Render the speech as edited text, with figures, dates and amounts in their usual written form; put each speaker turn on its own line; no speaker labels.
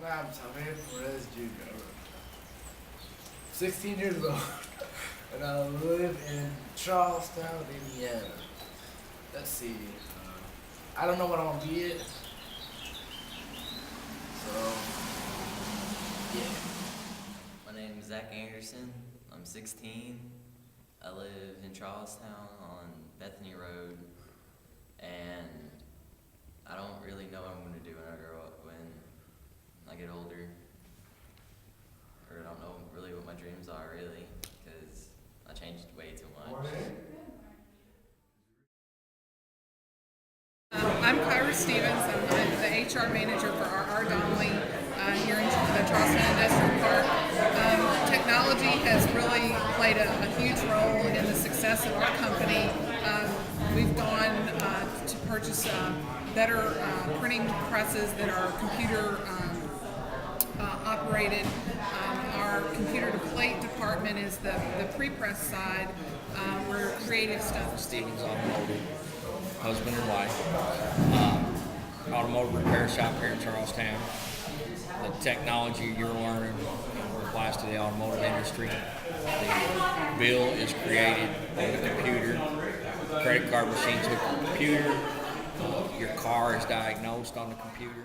I'm Javier Perez Jr. 16 years old, and I live in Charlestown, Indiana. Let's see. I don't know what I want to be yet. So, yeah.
My name is Zach Anderson. I'm 16. I live in Charlestown on Bethany Road, and I don't really know what I'm going to do when I grow up, when I get older. Or I don't know really what my dreams are, really, because I changed way too much.
I'm Kyra Stevens. I'm the HR manager for R. Donnelly here in the Charleston Industrial Park. Technology has really played a huge role in the success of our company. We've gone to purchase better printing presses that are computer operated. Our computer to plate department is the pre-press side. We're creative stuff.
Stevens Automotive, husband and wife, automotive repair shop here in Charlestown. The technology you're learning applies to the automotive industry. The bill is created on the computer. Credit card machines hook to the computer. Your car is diagnosed on the computer.